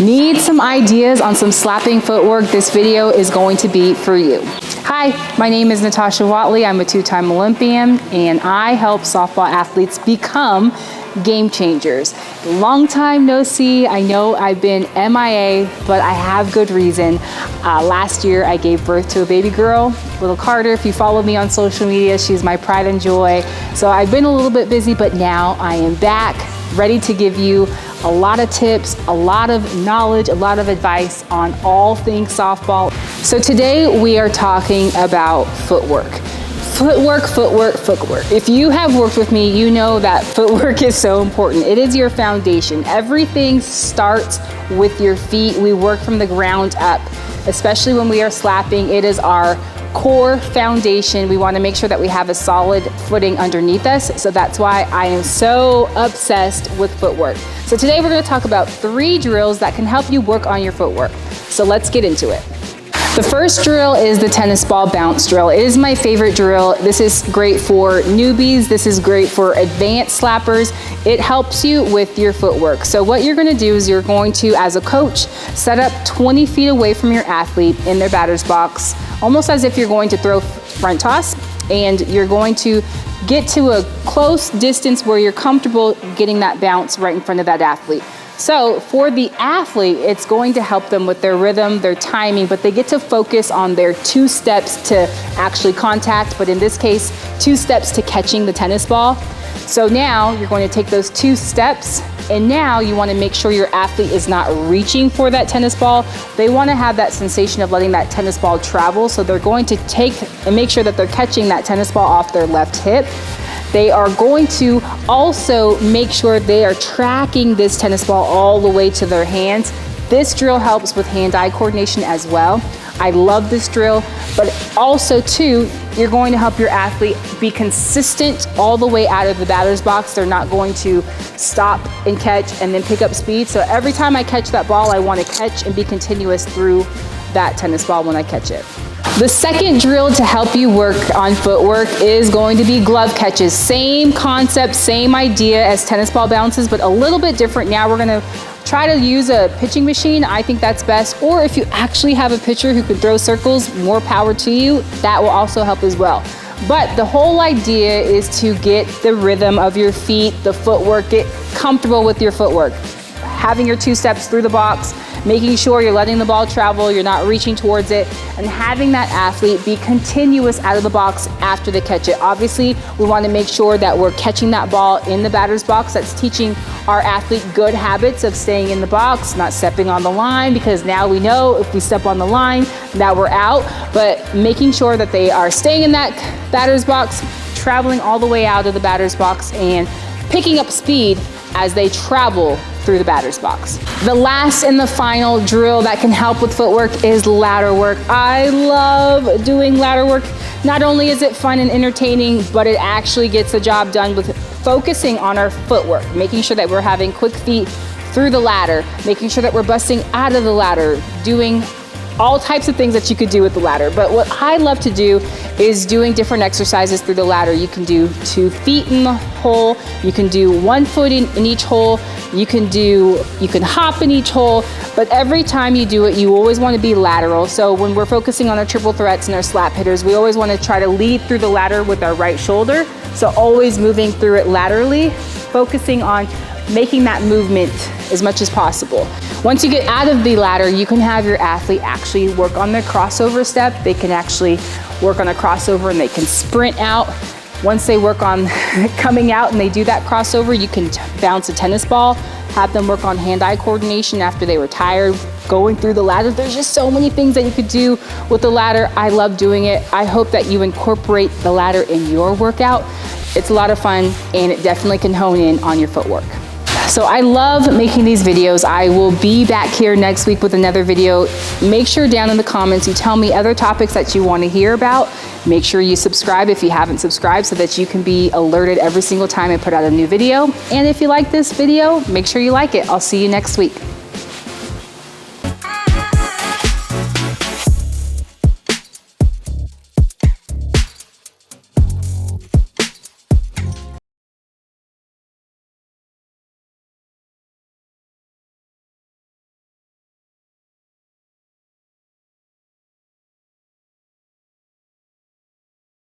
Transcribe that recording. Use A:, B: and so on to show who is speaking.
A: Need some ideas on some slapping footwork? This video is going to be for you. Hi, my name is Natasha Watley. I'm a two-time Olympian, and I help softball athletes become game changers. Long time no see. I know I've been MIA, but I have good reason. Last year, I gave birth to a baby girl, little Carter. If you follow me on social media, she's my pride and joy. So I've been a little bit busy, but now I am back, ready to give you a lot of tips, a lot of knowledge, a lot of advice on all things softball. So today we are talking about footwork. Footwork. If you have worked with me, you know that footwork is so important. It is your foundation. Everything starts with your feet. We work from the ground up, especially when we are slapping. It is our core foundation. We want to make sure that we have a solid footing underneath us. So that's why I am so obsessed with footwork. So today we're going to talk about 3 drills that can help you work on your footwork. So let's get into it. The first drill is the tennis ball bounce drill. It is my favorite drill. This is great for newbies. This is great for advanced slappers. It helps you with your footwork. So what you're gonna do is you're going to, as a coach, set up 20 feet away from your athlete in their batter's box, almost as if you're going to throw front toss, and you're going to get to a close distance where you're comfortable getting that bounce right in front of that athlete. So for the athlete, it's going to help them with their rhythm, their timing, but they get to focus on their 2 steps to actually contact, but in this case, 2 steps to catching the tennis ball. So now you're going to take those 2 steps, and now you want to make sure your athlete is not reaching for that tennis ball. They want to have that sensation of letting that tennis ball travel. So they're going to take and make sure that they're catching that tennis ball off their left hip. They are going to also make sure they are tracking this tennis ball all the way to their hands. This drill helps with hand-eye coordination as well. I love this drill, but also too, you're going to help your athlete be consistent all the way out of the batter's box. They're not going to stop and catch and then pick up speed. So every time I catch that ball, I want to catch and be continuous through that tennis ball when I catch it. The second drill to help you work on footwork is going to be glove catches. Same concept, same idea as tennis ball bounces, but a little bit different. Now we're gonna try to use a pitching machine. I think that's best. Or if you actually have a pitcher who can throw circles, more power to you. That will also help as well. But the whole idea is to get the rhythm of your feet, the footwork, get comfortable with your footwork. Having your 2 steps through the box, making sure you're letting the ball travel, you're not reaching towards it, and having that athlete be continuous out of the box after they catch it. Obviously, we want to make sure that we're catching that ball in the batter's box. That's teaching our athlete good habits of staying in the box, not stepping on the line, because now we know if we step on the line, that we're out. But making sure that they are staying in that batter's box, traveling all the way out of the batter's box, and picking up speed as they travel through the batter's box. The last and the final drill that can help with footwork is ladder work. I love doing ladder work. Not only is it fun and entertaining, but it actually gets the job done with focusing on our footwork, making sure that we're having quick feet through the ladder, making sure that we're busting out of the ladder, doing all types of things that you could do with the ladder. But what I love to do is doing different exercises through the ladder. You can do 2 feet in the hole, you can do 1 foot in each hole, you can hop in each hole, but every time you do it, you always want to be lateral. So when we're focusing on our triple threats and our slap hitters, we always want to try to lead through the ladder with our right shoulder. So always moving through it laterally, focusing on making that movement as much as possible. Once you get out of the ladder, you can have your athlete actually work on their crossover step. They can actually work on a crossover and they can sprint out. Once they work on coming out and they do that crossover, you can bounce a tennis ball, have them work on hand-eye coordination after they were tired, going through the ladder. There's just so many things that you could do with the ladder. I love doing it. I hope that you incorporate the ladder in your workout. It's a lot of fun, and it definitely can hone in on your footwork. So I love making these videos. I will be back here next week with another video. Make sure down in the comments you tell me other topics that you want to hear about. Make sure you subscribe if you haven't subscribed so that you can be alerted every single time I put out a new video. And if you like this video, make sure you like it. I'll see you next week.